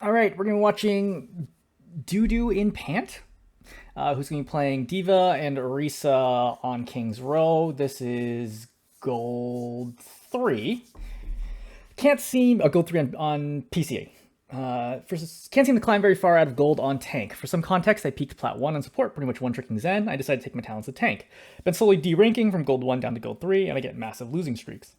All right, we're gonna be watching Doodooinpant, who's gonna be playing D.Va and Orisa on King's Row. This is Gold 3. Can't seem Gold 3 on PCA. Can't seem to climb very far out of gold on tank. For some context, I peaked plat 1 on support, pretty much one-tricking Zen. I decided to take my talents to tank. Been slowly de-ranking from gold 1 down to gold 3, and I get massive losing streaks.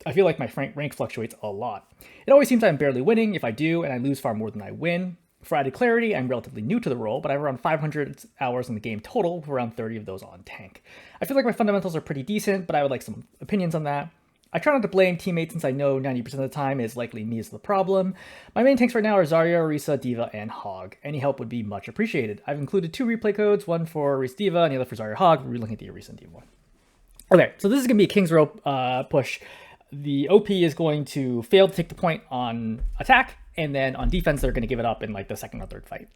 I feel like my rank fluctuates a lot. It always seems I'm barely winning if I do, and I lose far more than I win. For added clarity, I'm relatively new to the role, but I have around 500 hours in the game total, with around 30 of those on tank. I feel like my fundamentals are pretty decent, but I would like some opinions on that. I try not to blame teammates since I know 90% of the time is likely me is the problem. My main tanks right now are Zarya, Orisa, D.Va, and Hog. Any help would be much appreciated. I've included 2 replay codes, one for Orisa D.Va and the other for Zarya Hog. We're looking at the Orisa and D.Va one. Okay, so this is going to be a King's Row push. The OP is going to fail to take the point on attack, and then on defense, they're going to give it up in like the second or third fight.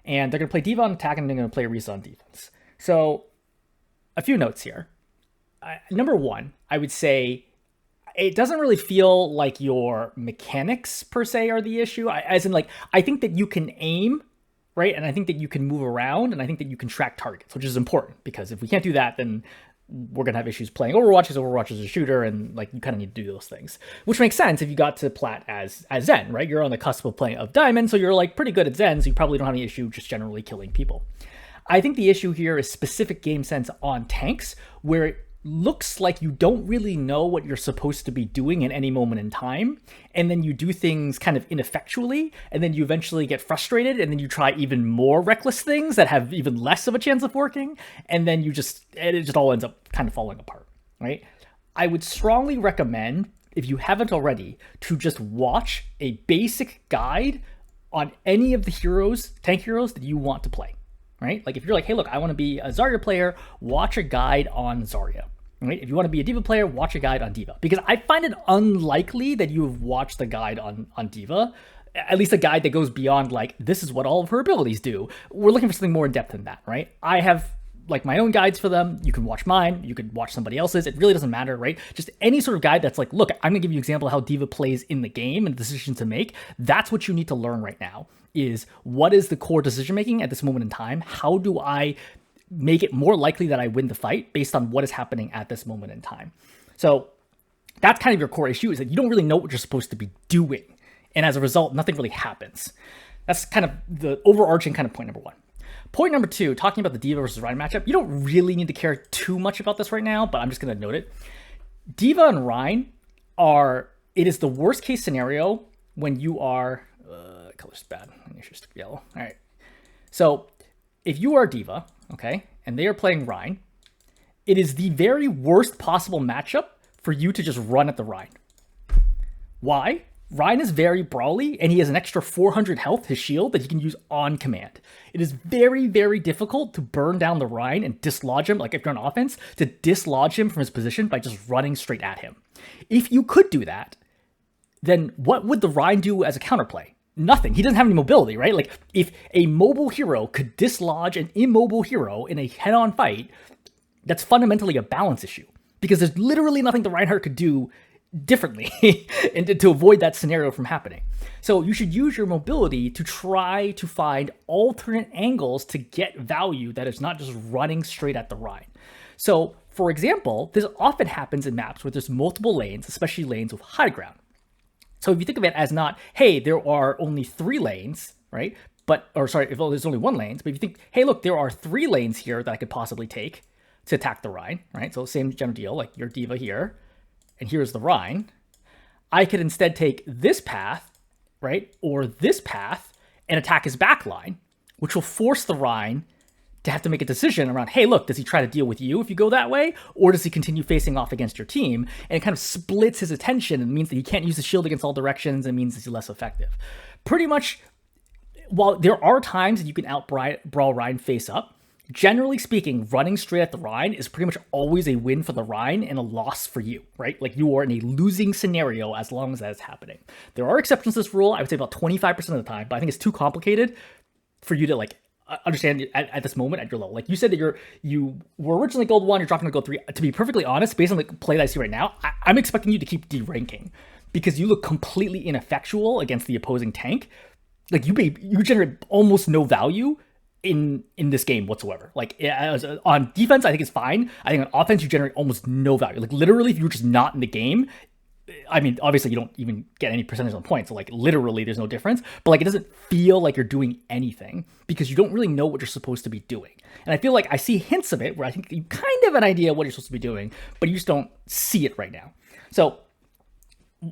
And they're going to play D.Va on attack, and they're going to play Orisa on defense. So, a few notes here. Number one, I would say it doesn't really feel like your mechanics per se are the issue. I think that you can aim, right? And I think that you can move around, and I think that you can track targets, which is important, because if we can't do that, then we're going to have issues playing Overwatch, because Overwatch is a shooter, and like you kind of need to do those things, which makes sense if you got to plat as Zen, right? You're on the cusp of playing of Diamond, so you're like pretty good at Zen, so you probably don't have any issue just generally killing people. I think the issue here is specific game sense on tanks, where it looks like you don't really know what you're supposed to be doing in any moment in time, and then you do things kind of ineffectually, and then you eventually get frustrated, and then you try even more reckless things that have even less of a chance of working, and then it just all ends up kind of falling apart, right? I would strongly recommend, if you haven't already, to just watch a basic guide on any of the tank heroes that you want to play, right? Like if you're like, hey, look, I want to be a Zarya player, watch a guide on Zarya. Right? If you want to be a D.Va player, watch a guide on D.Va. Because I find it unlikely that you have watched the guide on D.Va, at least a guide that goes beyond like, this is what all of her abilities do. We're looking for something more in depth than that, right? I have like my own guides for them. You can watch mine. You could watch somebody else's. It really doesn't matter, right? Just any sort of guide that's like, look, I'm going to give you an example of how D.Va plays in the game and decisions to make. That's what you need to learn right now, is what is the core decision making at this moment in time? How do I make it more likely that I win the fight based on what is happening at this moment in time? So that's kind of your core issue, is that you don't really know what you're supposed to be doing. And as a result, nothing really happens. That's kind of the overarching kind of point number one. Point number two, talking about the D.Va versus Rein matchup, you don't really need to care too much about this right now, but I'm just going to note it. D.Va and Rein it is the worst case scenario when you are, color's bad, I should stick yellow. All right. So if you are D.Va, okay, and they are playing Rein, it is the very worst possible matchup for you to just run at the Rein. Why? Rein is very brawly, and he has an extra 400 health, his shield, that he can use on command. It is very, very difficult to burn down the Rein and dislodge him, like if you're on offense, to dislodge him from his position by just running straight at him. If you could do that, then what would the Rein do as a counterplay? Nothing. He doesn't have any mobility, right? Like, if a mobile hero could dislodge an immobile hero in a head-on fight, that's fundamentally a balance issue, because there's literally nothing the Reinhardt could do differently and to avoid that scenario from happening. So you should use your mobility to try to find alternate angles to get value that is not just running straight at the Rein. So, for example, this often happens in maps where there's multiple lanes, especially lanes with high ground. So if you think of it as not, hey, there are only 3 lanes, right? There's only 1 lane. But if you think, hey, look, there are 3 lanes here that I could possibly take to attack the Rein, right? So same general deal, like your D.Va here, and here's the Rein. I could instead take this path, right? Or this path and attack his backline, which will force the Rein to have to make a decision around, hey, look, does he try to deal with you if you go that way? Or does he continue facing off against your team? And it kind of splits his attention and means that he can't use the shield against all directions, and means he's less effective. Pretty much, while there are times that you can out-brawl Rein face up, generally speaking, running straight at the Rein is pretty much always a win for the Rein and a loss for you, right? Like, you are in a losing scenario as long as that is happening. There are exceptions to this rule, I would say about 25% of the time, but I think it's too complicated for you to like understand at this moment at your level. Like you said that you were originally gold 1, you're dropping to gold 3. To be perfectly honest, based on the play that I see right now, I'm expecting you to keep deranking, because you look completely ineffectual against the opposing tank. like you generate almost no value in this game whatsoever. Like on defense, I think it's fine. I think on offense, you generate almost no value. Like literally, if you're just not in the game, I mean, obviously you don't even get any percentage on points. So like literally there's no difference, but like it doesn't feel like you're doing anything because you don't really know what you're supposed to be doing. And I feel like I see hints of it where I think you kind of have an idea what you're supposed to be doing, but you just don't see it right now. So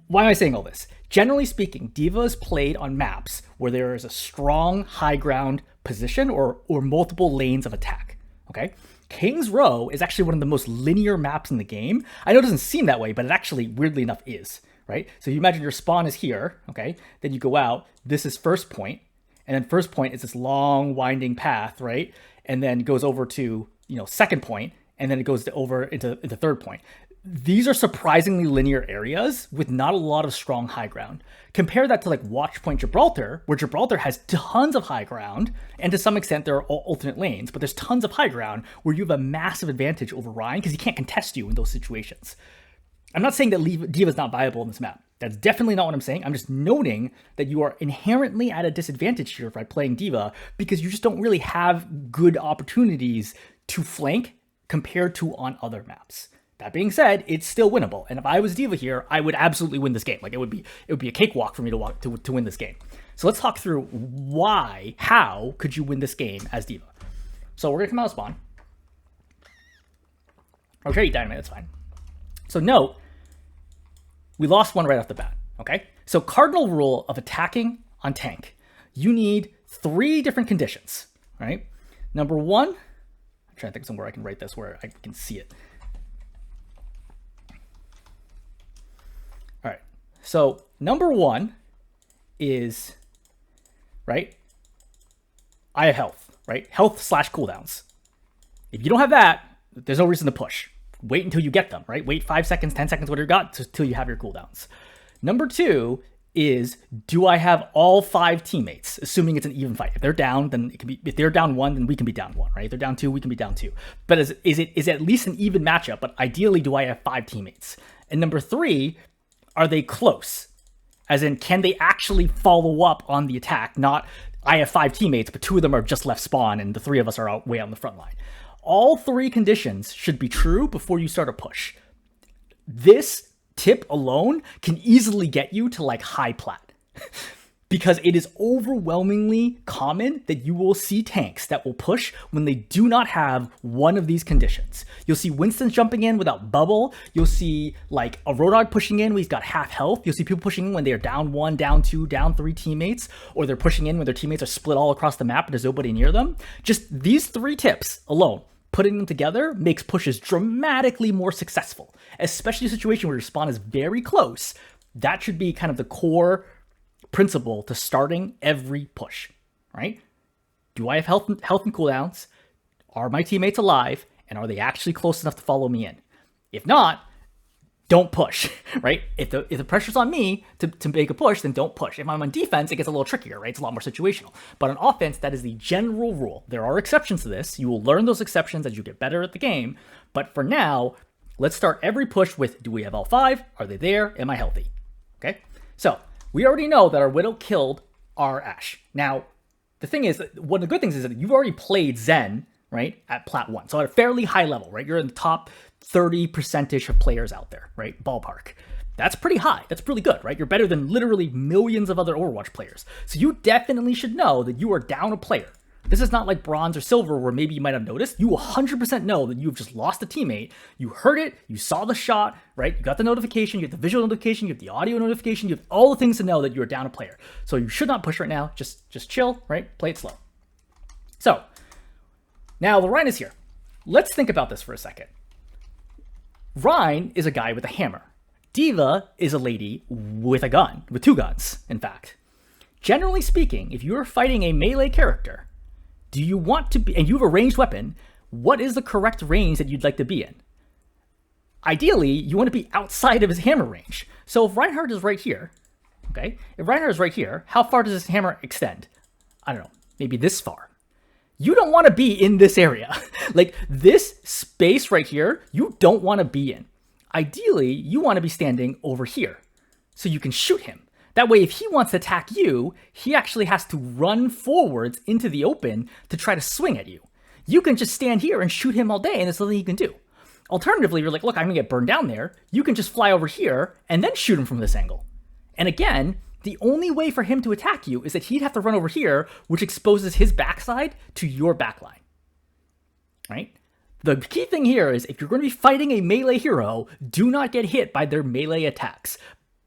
why am I saying all this? Generally speaking, D.Va is played on maps where there is a strong high ground position or multiple lanes of attack. Okay. King's Row is actually one of the most linear maps in the game. I know it doesn't seem that way, but it actually, weirdly enough, is, right? So you imagine your spawn is here, okay? Then you go out, this is first point, and then first point is this long winding path, right? And then goes over to, second point, and then it goes over into third point. These are surprisingly linear areas with not a lot of strong high ground. Compare that to like Watchpoint Gibraltar, where Gibraltar has tons of high ground, and to some extent there are alternate lanes, but there's tons of high ground where you have a massive advantage over Rein because he can't contest you in those situations. I'm not saying that D.Va is not viable in this map. That's definitely not what I'm saying. I'm just noting that you are inherently at a disadvantage here by playing D.Va because you just don't really have good opportunities to flank compared to on other maps. That being said, it's still winnable. And if I was D.Va here, I would absolutely win this game. Like it would be a cakewalk for me to win this game. So let's talk through how could you win this game as D.Va? So we're gonna come out of spawn. Okay, Dynamite, that's fine. So note, we lost one right off the bat, okay? So cardinal rule of attacking on tank, you need 3 different conditions, right? Number 1, I'm trying to think somewhere I can write this where I can see it. All right, so number 1 is, right, I have health, right? Health / cooldowns. If you don't have that, there's no reason to push. Wait until you get them, right? Wait 5 seconds, 10 seconds, whatever you got, till you have your cooldowns. Number 2 is, do I have all 5 teammates, assuming it's an even fight? If they're down, then it can be, if they're down 1, then we can be down 1, right? If they're down 2, we can be down 2. But is it at least an even matchup? But ideally, do I have 5 teammates? And number 3, are they close? As in, can they actually follow up on the attack? Not, I have 5 teammates, but 2 of them are just left spawn, and the 3 of us are way out on the front line. All 3 conditions should be true before you start a push. This tip alone can easily get you to like high plat. Because it is overwhelmingly common that you will see tanks that will push when they do not have one of these conditions. You'll see Winston jumping in without bubble. You'll see like a Roadhog pushing in when he's got half health. You'll see people pushing in when they are down 1, down 2, down 3 teammates, or they're pushing in when their teammates are split all across the map and there's nobody near them. Just these 3 tips alone, putting them together, makes pushes dramatically more successful, especially a situation where your spawn is very close. That should be kind of the core principle to starting every push, right? Do I have health and cooldowns? Are my teammates alive? And are they actually close enough to follow me in? If not, don't push, right? If the pressure's on me to make a push, then don't push. If I'm on defense, it gets a little trickier, right? It's a lot more situational. But on offense, that is the general rule. There are exceptions to this. You will learn those exceptions as you get better at the game. But for now, let's start every push with, do we have all 5? Are they there? Am I healthy? Okay? So we already know that our Widow killed our Ashe. Now, the thing is, one of the good things is that you've already played Zen, right, at Plat 1. So at a fairly high level, right? You're in the top 30% of players out there, right? Ballpark. That's pretty high. That's pretty good, right? You're better than literally millions of other Overwatch players. So you definitely should know that you are down a player. This is not like bronze or silver where maybe you might have noticed. You 100% know that you've just lost a teammate. You heard it. You saw the shot, right? You got the notification. You have the visual notification. You have the audio notification. You have all the things to know that you're down a player. So you should not push right now. Just chill, right? Play it slow. So now the Rein is here. Let's think about this for a second. Rein is a guy with a hammer. D.Va is a lady with a gun, with 2 guns, in fact. Generally speaking, if you're fighting a melee character, do you want to be, and you have a ranged weapon, what is the correct range that you'd like to be in? Ideally, you want to be outside of his hammer range. So if Reinhardt is right here, okay, if Reinhardt is right here, how far does his hammer extend? I don't know, maybe this far. You don't want to be in this area. Like this space right here, you don't want to be in. Ideally, you want to be standing over here so you can shoot him. That way, if he wants to attack you, he actually has to run forwards into the open to try to swing at you. You can just stand here and shoot him all day, and there's nothing you can do. Alternatively, you're like, look, I'm going to get burned down there. You can just fly over here and then shoot him from this angle. And again, the only way for him to attack you is that he'd have to run over here, which exposes his backside to your backline. Right? The key thing here is if you're going to be fighting a melee hero, do not get hit by their melee attacks.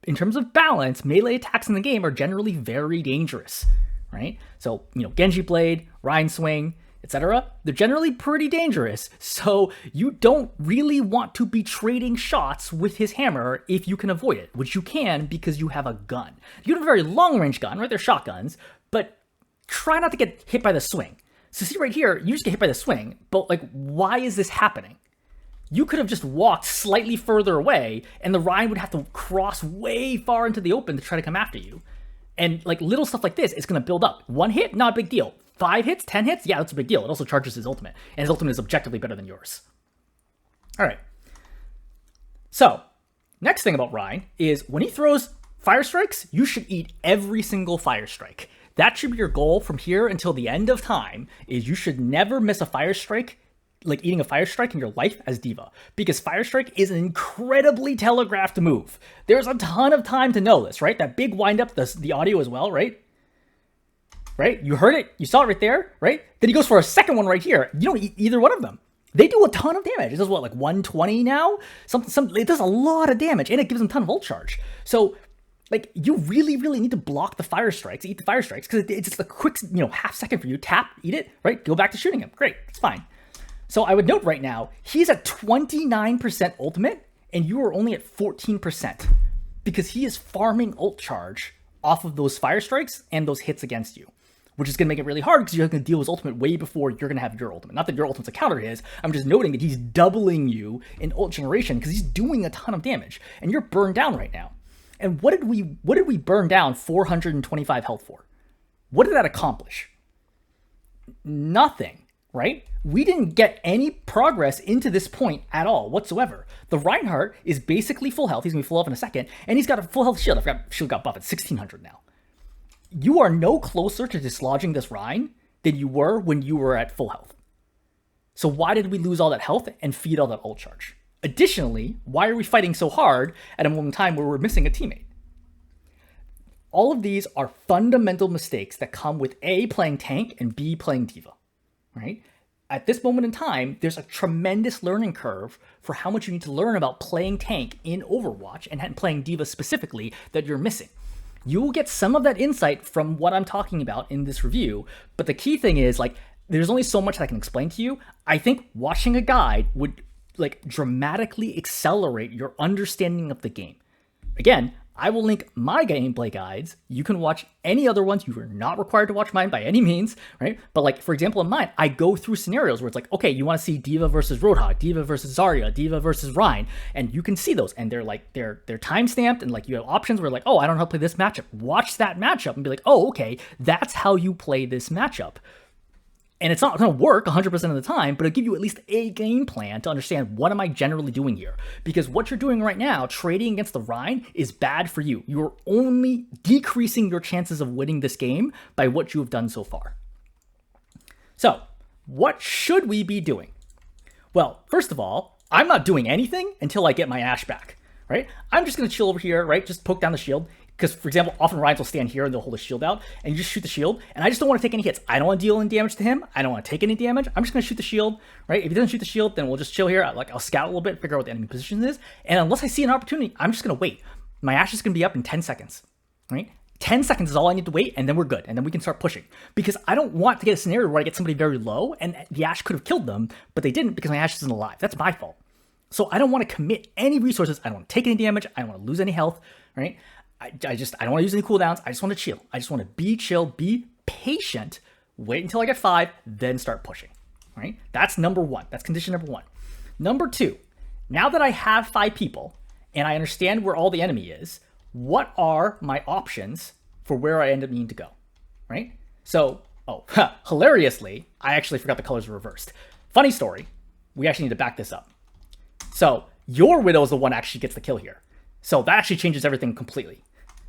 In terms of balance, melee attacks in the game are generally very dangerous. Right? So, Genji Blade, Rein Swing, etc. They're generally pretty dangerous, so you don't really want to be trading shots with his hammer if you can avoid it, which you can because you have a gun. You have a very long-range gun, right? They're shotguns, but try not to get hit by the swing. So see right here, you just get hit by the swing, but why is this happening? You could have just walked slightly further away, and the Rein would have to cross way far into the open to try to come after you. And little stuff like this is going to build up. 1 hit, not a big deal. 5 hits, 10 hits, yeah, that's a big deal. It also charges his ultimate, and his ultimate is objectively better than yours. All right. So, next thing about Rein is when he throws fire strikes, you should eat every single fire strike. That should be your goal from here until the end of time, is you should never miss a fire strike, eating a fire strike in your life as D.Va, because fire strike is an incredibly telegraphed move. There's a ton of time to know this, right? That big wind up, the audio as well, right? Right? You heard it. You saw it right there, right? Then he goes for a second one right here. You don't eat either one of them. They do a ton of damage. It does what, 120 now? It does a lot of damage, and it gives them a ton of ult charge. So, you really, really need to block the fire strikes, eat the fire strikes, because it's just a quick, half second for you. Tap, eat it, right? Go back to shooting him. Great. It's fine. So I would note right now, he's at 29% ultimate, and you are only at 14%, because he is farming ult charge off of those fire strikes and those hits against you, which is going to make it really hard because you're going to deal with his ultimate way before you're going to have your ultimate. Not that your ultimate's a counter to his, I'm just noting that he's doubling you in ult generation because he's doing a ton of damage, and you're burned down right now. And what did we burn down 425 health for? What did that accomplish? Nothing, right? We didn't get any progress into this point at all whatsoever. The Reinhardt is basically full health. He's going to be full health in a second, and he's got a full health shield. I forgot shield got buffed at 1600 now. You are no closer to dislodging this Rein than you were when you were at full health. So why did we lose all that health and feed all that ult charge? Additionally, why are we fighting so hard at a moment in time where we're missing a teammate? All of these are fundamental mistakes that come with A, playing tank, and B, playing D.Va, right? At this moment in time, there's a tremendous learning curve for how much you need to learn about playing tank in Overwatch and playing D.Va specifically that you're missing. You will get some of that insight from what I'm talking about in this review, but the key thing is, there's only so much that I can explain to you. I think watching a guide would dramatically accelerate your understanding of the game. Again, I will link my gameplay guides. You can watch any other ones. You are not required to watch mine by any means, right? But for example, in mine, I go through scenarios where it's okay, you want to see D.Va versus Roadhog, D.Va versus Zarya, D.Va versus Rein, and you can see those, and they're time stamped, and you have options where oh, I don't know how to play this matchup. Watch that matchup and be oh, okay, that's how you play this matchup. And it's not going to work 100% of the time, but it'll give you at least a game plan to understand what am I generally doing here. Because what you're doing right now, trading against the Rein, is bad for you. You're only decreasing your chances of winning this game by what you have done so far. So, what should we be doing? Well, first of all, I'm not doing anything until I get my Ashe back, right? I'm just going to chill over here, right? Just poke down the shield. Because, for example, often Reins will stand here and they'll hold a shield out, and you just shoot the shield, and I just don't want to take any hits. I don't want to deal any damage to him. I don't want to take any damage. I'm just going to shoot the shield, right? If he doesn't shoot the shield, then we'll just chill here. I'll scout a little bit, figure out what the enemy position is, and unless I see an opportunity, I'm just going to wait. My Ashe is going to be up in 10 seconds, right? 10 seconds is all I need to wait, and then we're good, and then we can start pushing. Because I don't want to get a scenario where I get somebody very low, and the Ashe could have killed them, but they didn't because my Ashe isn't alive. That's my fault. So I don't want to commit any resources. I don't want to take any damage. I don't want to lose any health, right? I don't want to use any cooldowns. I just want to chill. I just want to be chill, be patient, wait until I get 5, then start pushing, right? That's number 1. That's condition number 1. Number 2, now that I have 5 people and I understand where all the enemy is, what are my options for where I end up needing to go, right? So, hilariously, I actually forgot the colors were reversed. Funny story. We actually need to back this up. So, your Widow is the one that actually gets the kill here. So that actually changes everything completely.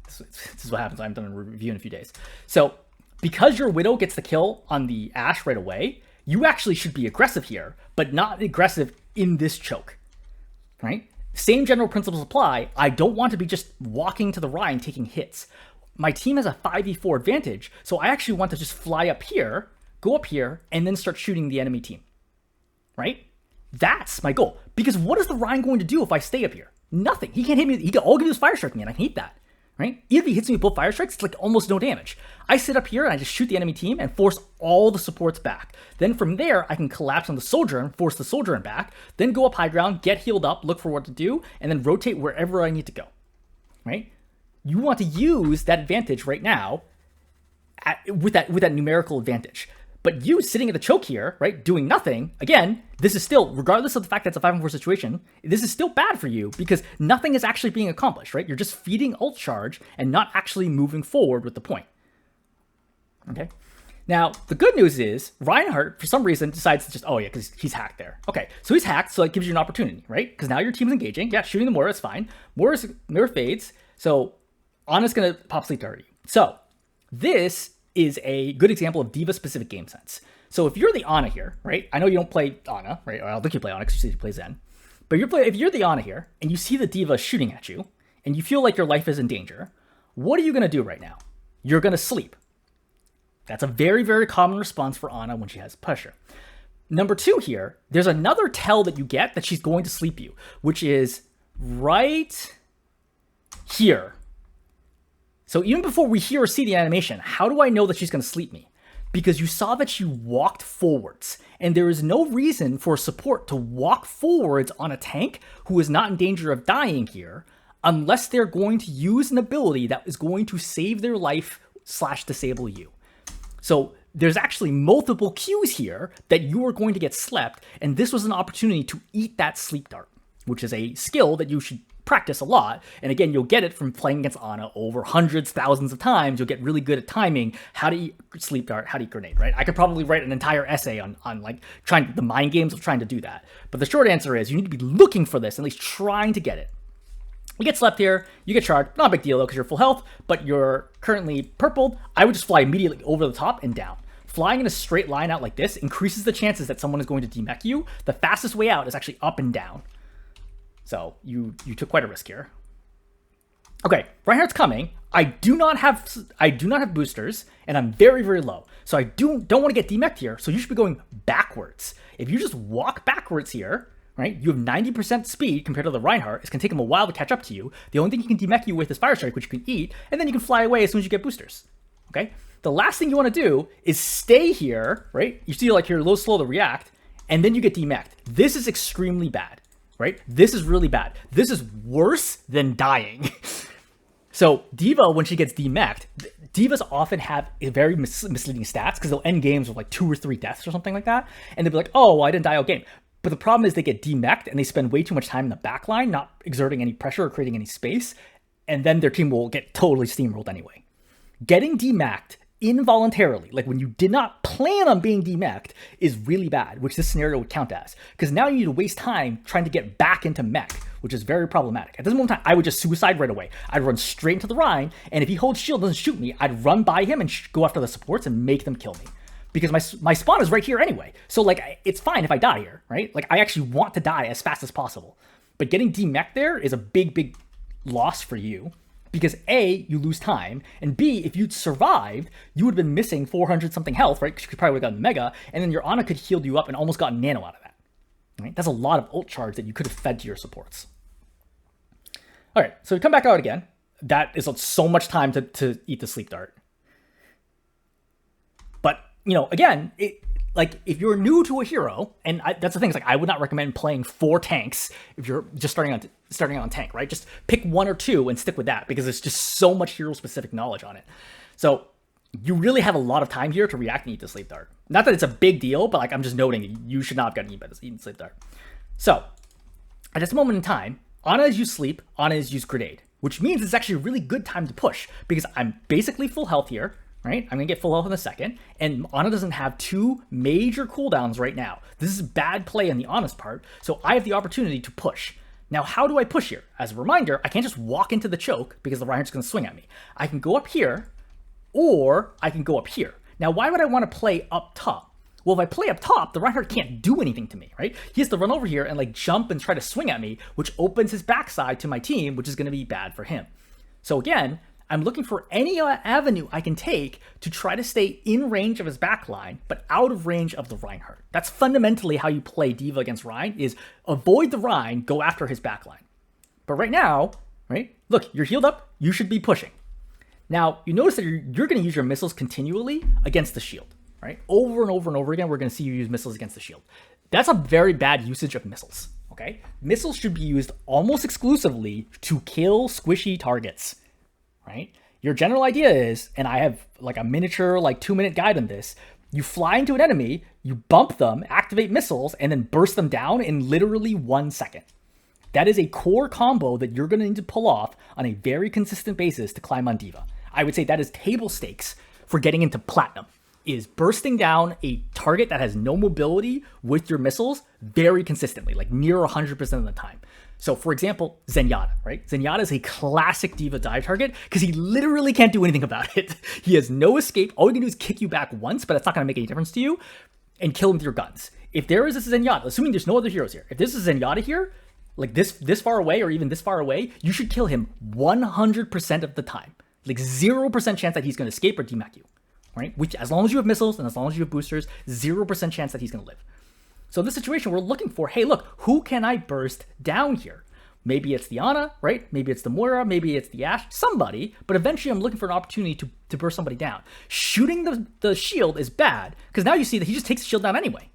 This is what happens. I'm done a review in a few days. So because your Widow gets the kill on the Ashe right away, you actually should be aggressive here, but not aggressive in this choke, right? Same general principles apply. I don't want to be just walking to the Rein taking hits. My team has a 5v4 advantage, so I actually want to just fly up here, go up here, and then start shooting the enemy team, right? That's my goal. Because what is the Rein going to do if I stay up here? Nothing. He can't hit me. He can all give me his fire strike me, and I can hate that, right? Even if he hits me with both fire strikes, it's like almost no damage. I sit up here and I just shoot the enemy team and force all the supports back. Then from there, I can collapse on the soldier and force the soldier back, then go up high ground, get healed up, look for what to do, and then rotate wherever I need to go, right? You want to use that advantage right now with that numerical advantage. But you sitting at the choke here, right, doing nothing, again, this is still, regardless of the fact that it's a 5-4 situation, this is still bad for you because nothing is actually being accomplished, right? You're just feeding ult charge and not actually moving forward with the point. Okay? Now, the good news is Reinhardt, for some reason, decides to just, oh yeah, because he's hacked there. Okay, so he's hacked, so it gives you an opportunity, right? Because now your team's engaging. Yeah, shooting the Moira is fine. Moira fades, so Ana's going to pop sleep already. So this is a good example of D.Va specific game sense. So if you're the Ana here, right? I know you don't play Ana, right? Or I don't think you play Ana because you see you play Zen. But if you're the Ana here and you see the D.Va shooting at you and you feel like your life is in danger, what are you going to do right now? You're going to sleep. That's a very, very common response for Ana when she has pressure. Number two here, there's another tell that you get that she's going to sleep you, which is right here. So even before we hear or see the animation, how do I know that she's going to sleep me? Because you saw that she walked forwards, and there is no reason for support to walk forwards on a tank who is not in danger of dying here, unless they're going to use an ability that is going to save their life / disable you. So there's actually multiple cues here that you are going to get slept, and this was an opportunity to eat that sleep dart, which is a skill that you should practice a lot. And again, you'll get it from playing against Ana over hundreds, thousands of times. You'll get really good at timing how to eat sleep dart, how to eat grenade, right? I could probably write an entire essay on like trying the mind games of trying to do that. But the short answer is you need to be looking for this, at least trying to get it. You get slept here, you get charged, not a big deal though because you're full health, but you're currently purpled. I would just fly immediately over the top and down. Flying in a straight line out like this increases the chances that someone is going to demech you. The fastest way out is actually up and down. So you took quite a risk here. Okay, Reinhardt's coming. I do not have boosters, and I'm very, very low. So I don't want to get demeched here. So you should be going backwards. If you just walk backwards here, right? You have 90% speed compared to the Reinhardt. It's gonna take him a while to catch up to you. The only thing he can demech you with is Fire Strike, which you can eat, and then you can fly away as soon as you get boosters. Okay. The last thing you want to do is stay here, right? You see, like you're a little slow to react, and then you get demeched. This is extremely bad. Right? This is really bad. This is worse than dying. So D.Va, when she gets demeched, D.Vas often have a very misleading stats because they'll end games with like 2 or 3 deaths or something like that. And they'll be like, oh, well, I didn't die all game. But the problem is they get demeched and they spend way too much time in the back line, not exerting any pressure or creating any space. And then their team will get totally steamrolled anyway. Getting demeched involuntarily, like when you did not plan on being demeched, is really bad, which this scenario would count as. Because now you need to waste time trying to get back into mech, which is very problematic. At this moment in time, I would just suicide right away. I'd run straight into the Rein, and if he holds shield and doesn't shoot me, I'd run by him and go after the supports and make them kill me. Because my spawn is right here anyway. So like, it's fine if I die here, right? Like I actually want to die as fast as possible. But getting demeched there is a big, big loss for you. Because A, you lose time, and B, if you'd survived, you would have been missing 400 something health, right? Because you probably would have gotten Mega, and then your Ana could heal you up and almost got Nano out of that. Right? That's a lot of ult charge that you could have fed to your supports. All right, so we come back out again. That is so much time to eat the sleep dart. But, you know, again, like if you're new to a hero, and that's the thing, is like I would not recommend playing 4 tanks if you're just starting out on tank, right? Just pick 1 or 2 and stick with that because there's just so much hero specific knowledge on it. So you really have a lot of time here to react and eat the sleep dart. Not that it's a big deal, but like I'm just noting you should not have gotten eaten sleep dart. So at this moment in time, Ana is use sleep, Ana is use grenade, which means it's actually a really good time to push because I'm basically full health here. Right? I'm going to get full health in a second. And Ana doesn't have 2 major cooldowns right now. This is bad play on the Ana's part. So I have the opportunity to push. Now, how do I push here? As a reminder, I can't just walk into the choke because the Reinhardt's going to swing at me. I can go up here, or I can go up here. Now, why would I want to play up top? Well, if I play up top, the Reinhardt can't do anything to me, right? He has to run over here and like jump and try to swing at me, which opens his backside to my team, which is going to be bad for him. So again, I'm looking for any avenue I can take to try to stay in range of his backline, but out of range of the Reinhardt. That's fundamentally how you play D.Va against Rein, is avoid the Rein, go after his backline. But right now, right, look, you're healed up, you should be pushing. Now, you notice that you're going to use your missiles continually against the shield. Right? Over and over and over again, we're going to see you use missiles against the shield. That's a very bad usage of missiles, okay? Missiles should be used almost exclusively to kill squishy targets, right? Your general idea is, and I have like a miniature, like 2-minute guide on this, you fly into an enemy, you bump them, activate missiles, and then burst them down in literally 1 second. That is a core combo that you're going to need to pull off on a very consistent basis to climb on D.Va. I would say that is table stakes for getting into platinum. Is bursting down a target that has no mobility with your missiles very consistently, like near 100% of the time. So for example, Zenyatta, right? Zenyatta is a classic D.Va dive target because he literally can't do anything about it. He has no escape. All he can do is kick you back once, but it's not going to make any difference to you, and kill him with your guns. If there is a Zenyatta, assuming there's no other heroes here, if this is Zenyatta here, like this far away or even this far away, you should kill him 100% of the time. Like 0% chance that he's going to escape or demac you. Right? Which, as long as you have missiles and as long as you have boosters, 0% chance that he's going to live. So in this situation, we're looking for, hey, look, who can I burst down here? Maybe it's the Ana, right? Maybe it's the Moira, maybe it's the Ashe, somebody, but eventually I'm looking for an opportunity to burst somebody down. Shooting the shield is bad, because now you see that he just takes the shield down anyway.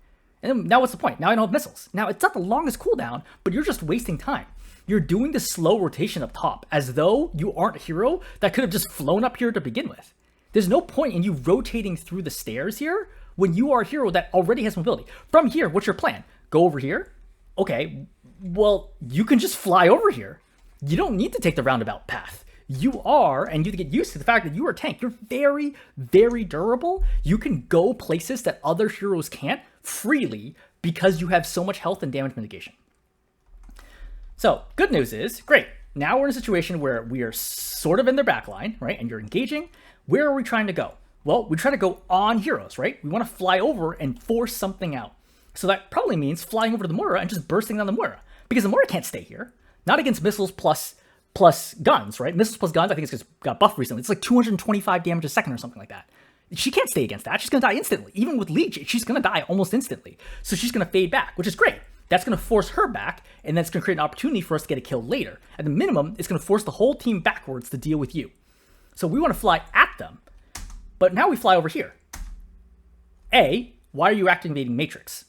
And now what's the point? Now I don't have missiles. Now it's not the longest cooldown, but you're just wasting time. You're doing this slow rotation up top, as though you aren't a hero that could have just flown up here to begin with. There's no point in you rotating through the stairs here when you are a hero that already has mobility. From here, what's your plan? Go over here? Okay, well, you can just fly over here. You don't need to take the roundabout path. You are, and you get used to the fact that you are a tank. You're very, very durable. You can go places that other heroes can't freely because you have so much health and damage mitigation. So, good news is, great. Now we're in a situation where we are sort of in their backline, right? And you're engaging. Where are we trying to go? Well, we try to go on heroes, right? We want to fly over and force something out. So that probably means flying over to the Moira and just bursting down the Moira. Because the Moira can't stay here. Not against missiles plus guns, right? Missiles plus guns, I think it's just got buffed recently. It's like 225 damage a second or something like that. She can't stay against that. She's going to die instantly. Even with Leech, she's going to die almost instantly. So she's going to fade back, which is great. That's going to force her back, and that's going to create an opportunity for us to get a kill later. At the minimum, it's going to force the whole team backwards to deal with you. So we want to fly at them. But now we fly over here. A, why are you activating Matrix?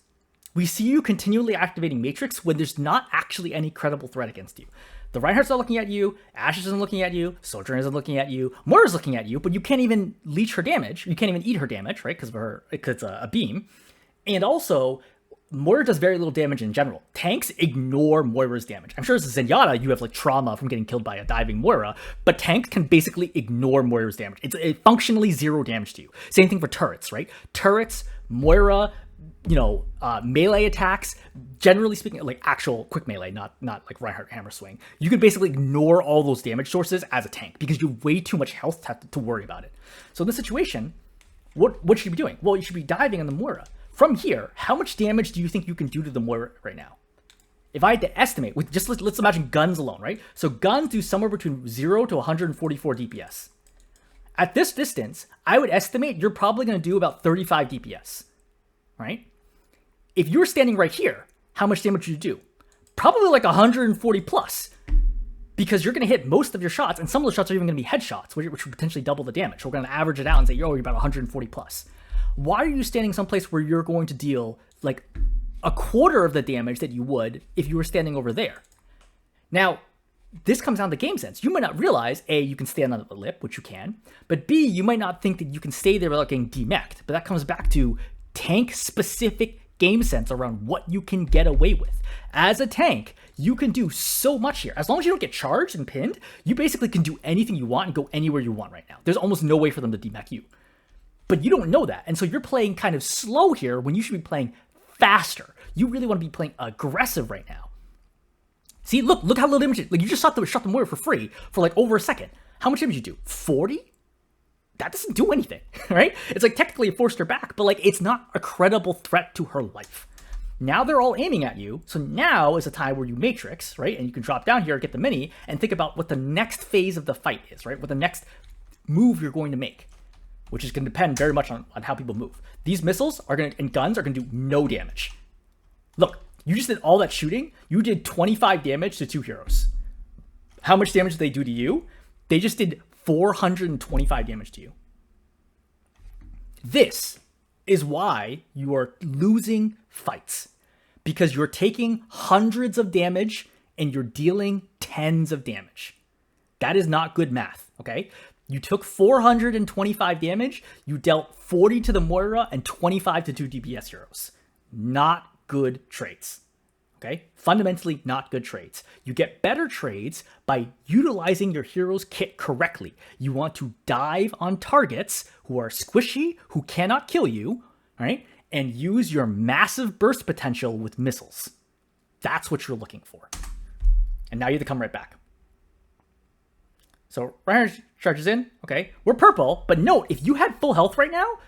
We see you continually activating Matrix when there's not actually any credible threat against you. The Reinhardt's not looking at you, Ashe isn't looking at you, Sojourner isn't looking at you, Moira's looking at you, but you can't even leech her damage. You can't even eat her damage, right? Because it's a beam. And also, Moira does very little damage in general. Tanks ignore Moira's damage. I'm sure as a Zenyatta, you have like trauma from getting killed by a diving Moira, but tanks can basically ignore Moira's damage. It's functionally 0 damage to you. Same thing for turrets, right? Turrets, Moira, melee attacks, generally speaking, like actual quick melee, not like Reinhardt hammer swing. You can basically ignore all those damage sources as a tank because you have way too much health to worry about it. So in this situation, what should you be doing? Well, you should be diving on the Moira. From here, how much damage do you think you can do to the Moira right now? If I had to estimate, with just let's imagine guns alone, right? So guns do somewhere between 0 to 144 DPS. At this distance, I would estimate you're probably going to do about 35 DPS, right? If you were standing right here, how much damage would you do? Probably like 140 plus, because you're going to hit most of your shots, and some of the shots are even going to be headshots, which would potentially double the damage. So we're going to average it out and say, you're about 140 plus. Why are you standing someplace where you're going to deal like a quarter of the damage that you would if you were standing over there? Now, this comes down to game sense. You might not realize, A, you can stand on the lip, which you can, but B, you might not think that you can stay there without getting demeched. But that comes back to tank-specific game sense around what you can get away with. As a tank, you can do so much here. As long as you don't get charged and pinned, you basically can do anything you want and go anywhere you want right now. There's almost no way for them to demech you. But you don't know that. And so you're playing kind of slow here when you should be playing faster. You really want to be playing aggressive right now. See, look how little damage. Like, you just shot the warrior for free for like over a second. How much damage you do? 40? That doesn't do anything, right? It's like technically it forced her back, but like it's not a credible threat to her life. Now they're all aiming at you, so now is a time where you matrix, right? And you can drop down here, get the mini, and think about what the next phase of the fight is, right? What the next move you're going to make, which is going to depend very much on how people move. These missiles are going to, and guns are going to do no damage. Look, you just did all that shooting. You did 25 damage to 2 heroes. How much damage did they do to you? They just did 425 damage to you. This is why you are losing fights, because you're taking hundreds of damage and you're dealing tens of damage. That is not good math, okay? You took 425 damage, you dealt 40 to the Moira and 25 to 2 DPS heroes. Not good trades. Okay, fundamentally not good trades. You get better trades by utilizing your hero's kit correctly. You want to dive on targets who are squishy, who cannot kill you, right? And use your massive burst potential with missiles. That's what you're looking for. And now you have to come right back. So Reinhardt charges in. Okay, we're purple, but note, if you had full health right now,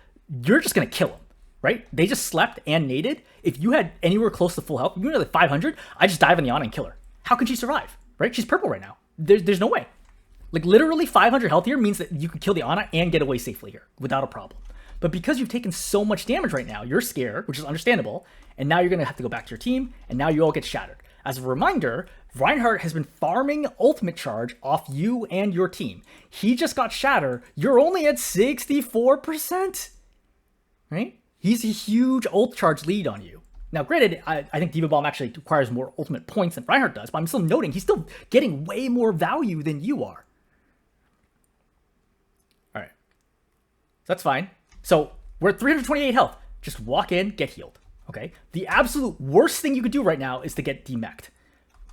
you're just gonna kill him. Right? They just slept and naded. If you had anywhere close to full health, you know, like 500, I just dive on the Ana and kill her. How can she survive? Right? She's purple right now. There's no way. Like literally 500 health here means that you can kill the Ana and get away safely here without a problem. But because you've taken so much damage right now, you're scared, which is understandable. And now you're going to have to go back to your team and now you all get shattered. As a reminder, Reinhardt has been farming ultimate charge off you and your team. He just got shattered. You're only at 64%. Right? He's a huge ult charge lead on you. Now, granted, I think D.Va Bomb actually requires more ultimate points than Reinhardt does, but I'm still noting he's still getting way more value than you are. All right. That's fine. So we're at 328 health. Just walk in, get healed. Okay? The absolute worst thing you could do right now is to get demeched.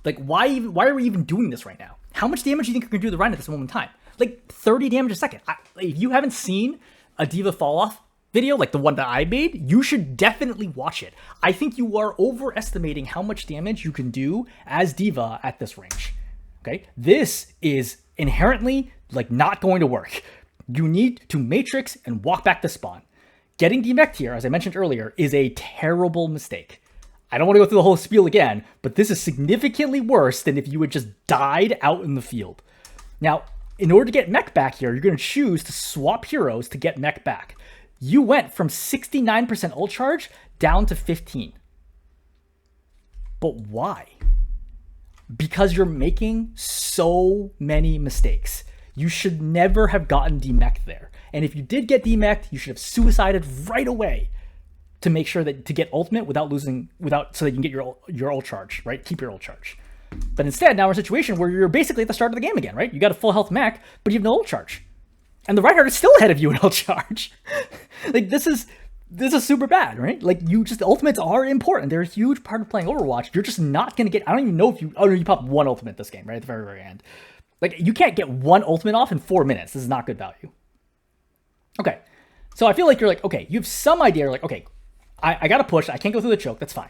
Like, why are we even doing this right now? How much damage do you think you can do to the Rein at this moment in time? Like, 30 damage a second. If you haven't seen a D.Va fall off video, like the one that I made, you should definitely watch it. I think you are overestimating how much damage you can do as D.Va at this range. Okay? This is inherently, like, not going to work. You need to matrix and walk back to spawn. Getting demeched here, as I mentioned earlier, is a terrible mistake. I don't want to go through the whole spiel again, but this is significantly worse than if you had just died out in the field. Now, in order to get mech back here, you're going to choose to swap heroes to get mech back. You went from 69% ult charge down to 15. But why? Because you're making so many mistakes. You should never have gotten demeched there. And if you did get demeched, you should have suicided right away to make sure that to get ultimate so that you can get your ult charge, right? Keep your ult charge. But instead, now we're in a situation where you're basically at the start of the game again, right? You got a full health mech, but you have no ult charge. And the Reinhardt is still ahead of you in ult charge. Like, this is super bad, right? Like, the ultimates are important. They're a huge part of playing Overwatch. You're just not going to get, I don't even know if you, oh no, you popped one ultimate this game, right? At the very, very end. Like, you can't get one ultimate off in 4 minutes. This is not good value. Okay. So I feel like you're like, okay, you have some idea. You're like, okay, I got to push. I can't go through the choke. That's fine.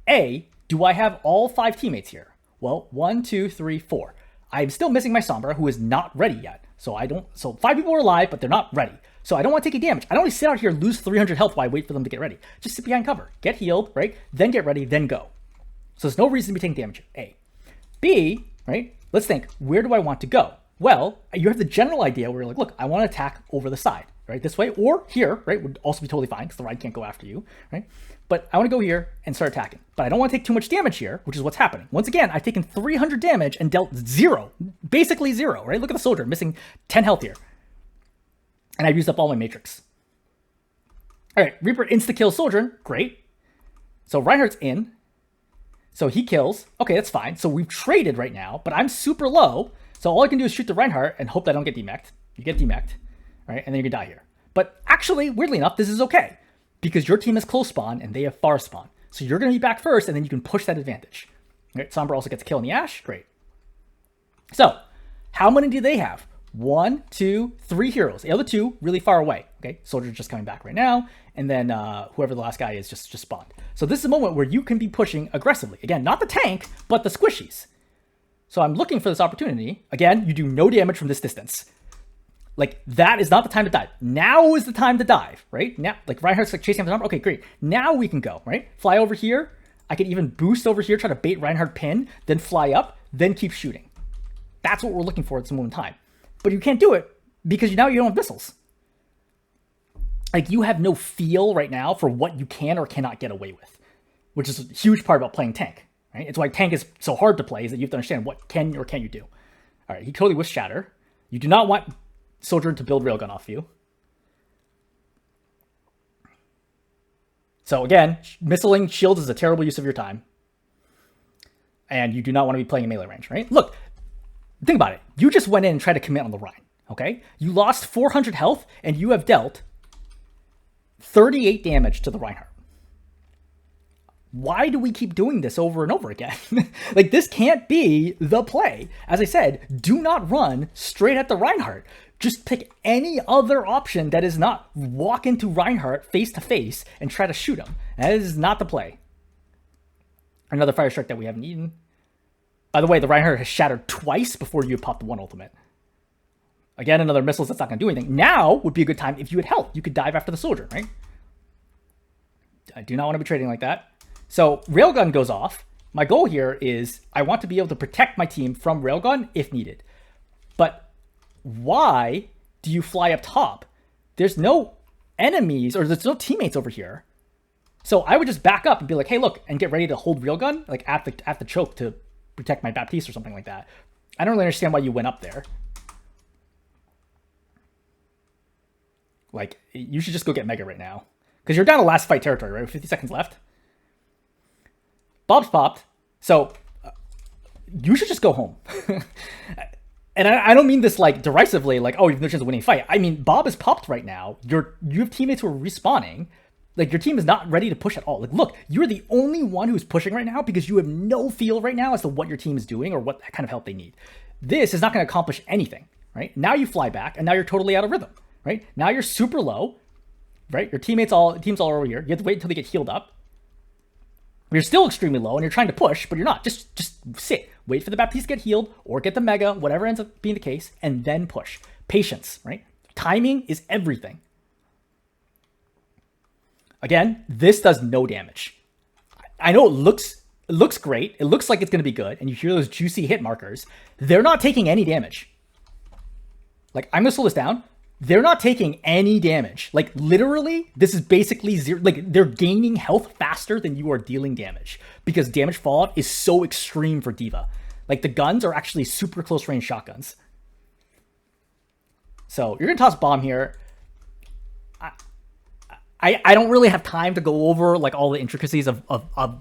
A, do I have all 5 teammates here? Well, 1, 2, 3, 4. I'm still missing my Sombra, who is not ready yet. So 5 people are alive, but they're not ready. So I don't want to take any damage. I don't want to sit out here and lose 300 health while I wait for them to get ready. Just sit behind cover, get healed, right? Then get ready, then go. So there's no reason to be taking damage here, A. B, right? Let's think, where do I want to go? Well, you have the general idea where you're like, look, I want to attack over the side, right? This way, or here, right? Would also be totally fine because the Rein can't go after you, right? But I want to go here and start attacking. But I don't want to take too much damage here, which is what's happening. Once again, I've taken 300 damage and dealt 0. Basically 0, right? Look at the soldier, missing 10 health here. And I've used up all my matrix. All right, Reaper insta-kills soldier. Great. So Reinhardt's in. So he kills. Okay, that's fine. So we've traded right now, but I'm super low. So all I can do is shoot the Reinhardt and hope that I don't get demeched. You get demeched, right? And then you can die here. But actually, weirdly enough, this is okay, because your team has close spawn and they have far spawn. So you're going to be back first, and then you can push that advantage. Right? Sombra also gets a kill in the Ashe. Great. So how many do they have? 1, 2, 3 heroes. The other 2 really far away. Okay, Soldier's just coming back right now, and then whoever the last guy is just spawned. So this is a moment where you can be pushing aggressively. Again, not the tank, but the squishies. So I'm looking for this opportunity. Again, you do no damage from this distance. Like, that is not the time to dive. Now is the time to dive, right? Now, like, Reinhardt's like chasing after the number. Okay, great. Now we can go, right? Fly over here. I could even boost over here, try to bait Reinhardt pin, then fly up, then keep shooting. That's what we're looking for at this moment in time. But you can't do it because now you don't have missiles. Like, you have no feel right now for what you can or cannot get away with, which is a huge part about playing tank, right? It's why tank is so hard to play, is that you have to understand what can or can't you do. All right, he totally whiffed Shatter. You do not want Soldier to build Railgun off you. So again, missiling shields is a terrible use of your time. And you do not want to be playing in melee range, right? Look, think about it. You just went in and tried to commit on the Rein, okay? You lost 400 health, and you have dealt 38 damage to the Reinhardt. Why do we keep doing this over and over again? Like, this can't be the play. As I said, do not run straight at the Reinhardt. Just pick any other option that is not walk into Reinhardt face to face and try to shoot him. That is not the play. Another Fire Strike that we haven't eaten. By the way, the Reinhardt has shattered twice before you popped the one ultimate. Again, another missiles that's not going to do anything. Now would be a good time if you had health. You could dive after the soldier, right? I do not want to be trading like that. So Railgun goes off. My goal here is I want to be able to protect my team from Railgun if needed. But why do you fly up top? There's no enemies or there's no teammates over here. So I would just back up and be like, hey, look, and get ready to hold Railgun like at the choke to protect my Baptiste or something like that. I don't really understand why you went up there. Like, you should just go get Mega right now. Because you're down to last fight territory, right? With 50 seconds left. Bob's popped. So, you should just go home. And I don't mean this, like, derisively, like, oh, you have no chance of winning a fight. I mean, Bob is popped right now. You have teammates who are respawning. Like, your team is not ready to push at all. Like, look, you're the only one who's pushing right now because you have no feel right now as to what your team is doing or what kind of help they need. This is not going to accomplish anything, right? Now you fly back, and now you're totally out of rhythm. Right? Now you're super low, right? Your team's all over here. You have to wait until they get healed up. You're still extremely low and you're trying to push, but you're not. Just sit. Wait for the Baptiste to get healed or get the Mega, whatever ends up being the case, and then push. Patience, right? Timing is everything. Again, this does no damage. I know it looks great. It looks like it's going to be good, and you hear those juicy hit markers. They're not taking any damage. Like, I'm going to slow this down. They're not taking any damage. Like, literally, this is basically zero. Like, they're gaining health faster than you are dealing damage because damage fallout is so extreme for D.Va. Like, the guns are actually super close range shotguns. So you're going to toss bomb here. I don't really have time to go over like all the intricacies of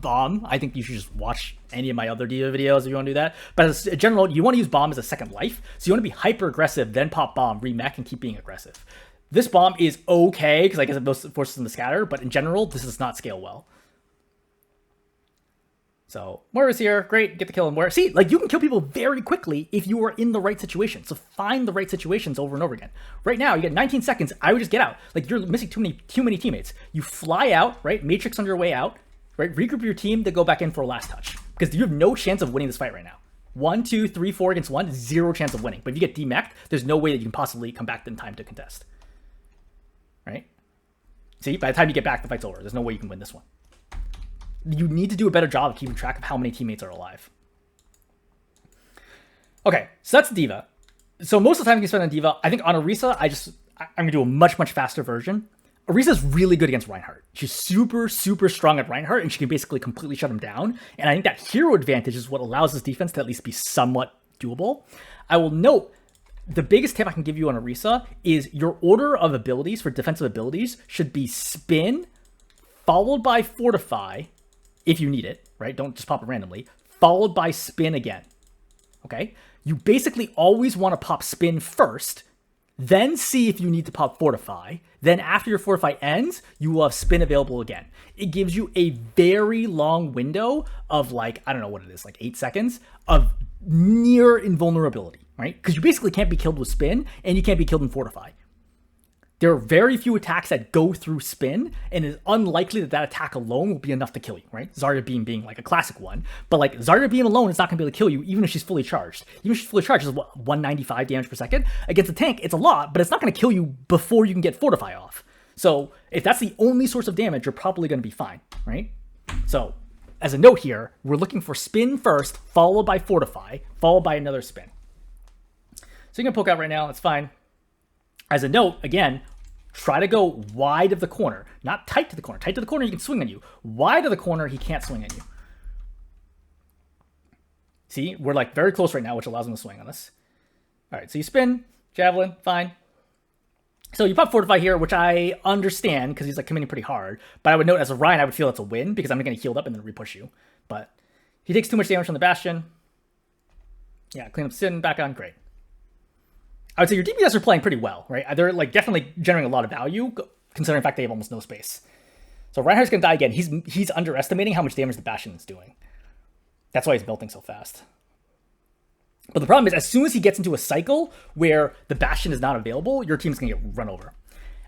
bomb. I think you should just watch any of my other D.Va videos if you want to do that. But as in general, you want to use bomb as a second life. So you want to be hyper aggressive, then pop bomb, remech, and keep being aggressive. This bomb is okay because I guess it forces them to scatter. But in general, this does not scale well. So Moira's here. Great. Get the kill on Moira. See, like, you can kill people very quickly if you are in the right situation. So find the right situations over and over again. Right now, you get 19 seconds. I would just get out. Like, you're missing too many teammates. You fly out, right? Matrix on your way out, right? Regroup your team to go back in for a last touch. Because you have no chance of winning this fight right now. 1, 2, 3, 4 against 1, 0 chance of winning. But if you get demeched, there's no way that you can possibly come back in time to contest. Right? See, by the time you get back, the fight's over. There's no way you can win this one. You need to do a better job of keeping track of how many teammates are alive. Okay, so that's D.Va. So most of the time you can spend on D.Va. I think on Orisa, I'm going to do a much, much faster version. Orisa's really good against Reinhardt. She's super, super strong at Reinhardt, and she can basically completely shut him down. And I think that hero advantage is what allows this defense to at least be somewhat doable. I will note, the biggest tip I can give you on Orisa is your order of abilities for defensive abilities should be spin, followed by fortify, if you need it, right? Don't just pop it randomly. Followed by spin again, okay? You basically always want to pop spin first, then see if you need to pop fortify. Then after your fortify ends, you will have spin available again. It gives you a very long window of, like, I don't know what it is, like 8 seconds of near invulnerability, right? Because you basically can't be killed with spin and you can't be killed in fortify. There are very few attacks that go through spin, and it's unlikely that that attack alone will be enough to kill you, right? Zarya Beam being like a classic one. But like Zarya Beam alone is not going to be able to kill you even if she's fully charged. Even if she's fully charged, it's what, 195 damage per second? Against a tank, it's a lot, but it's not going to kill you before you can get Fortify off. So if that's the only source of damage, you're probably going to be fine, right? So as a note here, we're looking for spin first, followed by Fortify, followed by another spin. So you can poke out right now, that's fine. As a note, again, try to go wide of the corner, not tight to the corner. Tight to the corner, he can swing on you. Wide of the corner, he can't swing on you. See, we're like very close right now, which allows him to swing on us. All right, so you spin, Javelin, fine. So you pop Fortify here, which I understand because he's like committing pretty hard. But I would note as a Rein, I would feel it's a win because I'm going to heal up and then repush you. But he takes too much damage from the Bastion. Yeah, clean up Sin, back on, great. I would say your DPS are playing pretty well, right? They're like definitely generating a lot of value, considering the fact they have almost no space. So Reinhardt's gonna die again. He's underestimating how much damage the Bastion is doing. That's why he's melting so fast. But the problem is, as soon as he gets into a cycle where the Bastion is not available, your team's gonna get run over.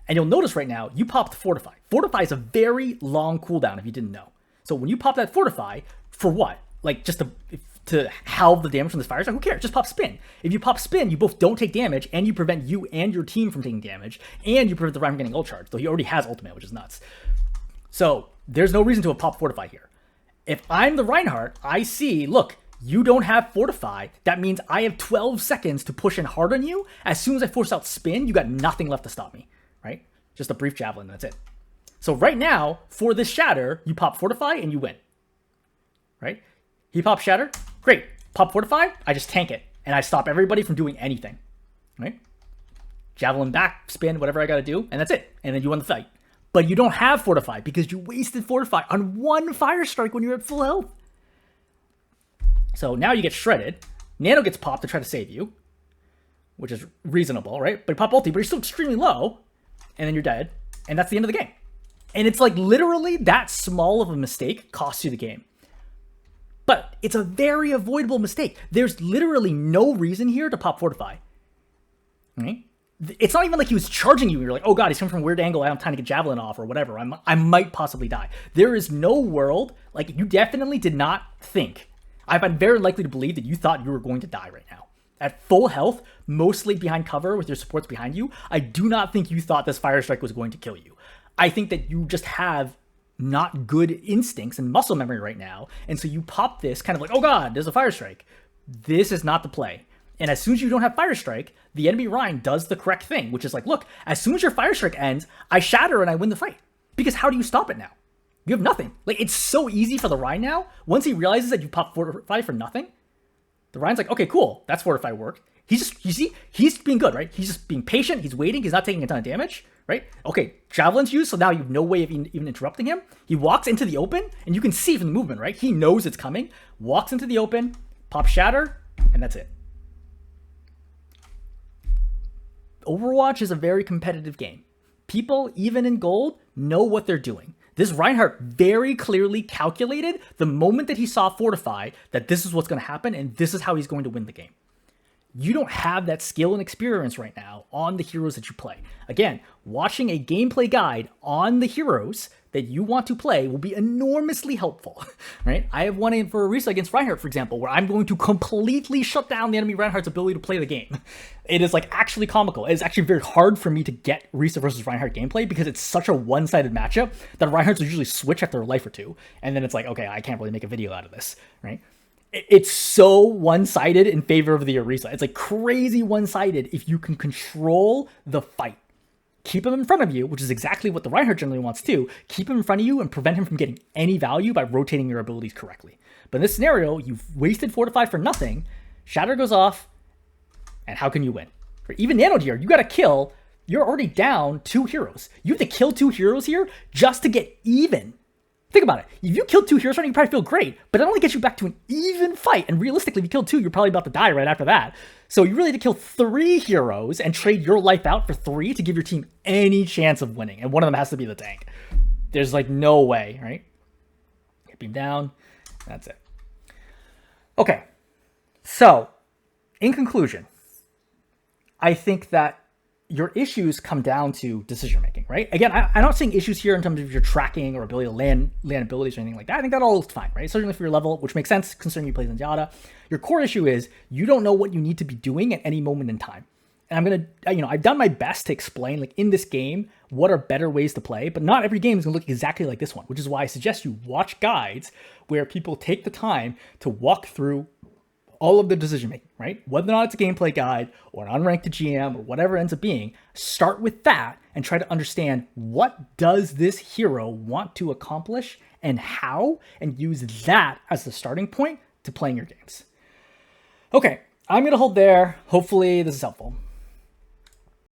And you'll notice right now, you popped Fortify. Fortify is a very long cooldown if you didn't know. So when you pop that Fortify, for what? Like just to halve the damage from this fire strike? Who cares? Just pop spin. If you pop spin, you both don't take damage, and you prevent you and your team from taking damage, and you prevent the Rein from getting ult charge, though he already has ultimate, which is nuts. So there's no reason to have pop Fortify here. If I'm the Reinhardt, I see, look, you don't have Fortify. That means I have 12 seconds to push in hard on you. As soon as I force out spin, you got nothing left to stop me, right? Just a brief Javelin, that's it. So right now, for this Shatter, you pop Fortify and you win, right? He pops Shatter, great. Pop Fortify, I just tank it. And I stop everybody from doing anything, right? Javelin back, spin, whatever I gotta do, and that's it. And then you win the fight. But you don't have Fortify because you wasted Fortify on one Fire Strike when you're at full health. So now you get shredded. Nano gets popped to try to save you, which is reasonable, right? But you pop ulti, but you're still extremely low, and then you're dead. And that's the end of the game. And it's like literally that small of a mistake costs you the game. But it's a very avoidable mistake. There's literally no reason here to pop Fortify. Right? It's not even like he was charging you. You're like, oh god, he's coming from a weird angle. I don't have time to get Javelin off or whatever. I might possibly die. There is no world, like you definitely did not think. I'm very likely to believe that you thought you were going to die right now. At full health, mostly behind cover with your supports behind you, I do not think you thought this Fire Strike was going to kill you. I think that you just have not good instincts and muscle memory right now. And so you pop this kind of like, oh god, there's a Fire Strike. This is not the play. And as soon as you don't have Fire Strike, the enemy Rein does the correct thing, which is like, look, as soon as your Fire Strike ends, I shatter and I win the fight. Because how do you stop it now? You have nothing. Like, it's so easy for the Rein now. Once he realizes that you pop Fortify for nothing, the Rein's like, okay, cool, that's Fortify worked. He's just, you see, he's being good, right? He's just being patient, he's waiting, he's not taking a ton of damage, right? Okay, Javelin's used, so now you have no way of even interrupting him. He walks into the open, and you can see from the movement, right? He knows it's coming, walks into the open, pops Shatter, and that's it. Overwatch is a very competitive game. People, even in gold, know what they're doing. This Reinhardt very clearly calculated the moment that he saw Fortify that this is what's going to happen and this is how he's going to win the game. You don't have that skill and experience right now on the heroes that you play. Again, watching a gameplay guide on the heroes that you want to play will be enormously helpful, right? I have one in for Orisa against Reinhardt, for example, where I'm going to completely shut down the enemy Reinhardt's ability to play the game. It is like actually comical. It's actually very hard for me to get Orisa versus Reinhardt gameplay because it's such a one-sided matchup that Reinhardt's usually switch after a life or two. And then it's like, okay, I can't really make a video out of this, right? It's so one-sided in favor of the Orisa. It's like crazy one-sided if you can control the fight. Keep him in front of you, which is exactly what the Reinhardt generally wants to. Keep him in front of you and prevent him from getting any value by rotating your abilities correctly. But in this scenario, you've wasted Fortify for nothing. Shatter goes off, and how can you win? For even Nano here, you got to kill. You're already down 2 heroes. You have to kill 2 heroes here just to get even. Think about it. If you killed 2 heroes right now, you probably feel great, but it only gets you back to an even fight. And realistically, if you kill 2, you're probably about to die right after that. So you really need to kill 3 heroes and trade your life out for 3 to give your team any chance of winning. And one of them has to be the tank. There's like no way, right? Hit beam down. That's it. Okay. So, in conclusion, I think that your issues come down to decision making, right? Again, I'm not saying issues here in terms of your tracking or ability to land abilities or anything like that. I think that all is fine, right? Certainly for your level, which makes sense considering you play Zenyatta. Your core issue is you don't know what you need to be doing at any moment in time. And I'm gonna, I've done my best to explain, like in this game, what are better ways to play, but not every game is gonna look exactly like this one, which is why I suggest you watch guides where people take the time to walk through all of the decision making, right? Whether or not it's a gameplay guide or an unranked GM or whatever it ends up being, start with that and try to understand what does this hero want to accomplish and how, and use that as the starting point to playing your games. Okay, I'm gonna hold there. Hopefully this is helpful.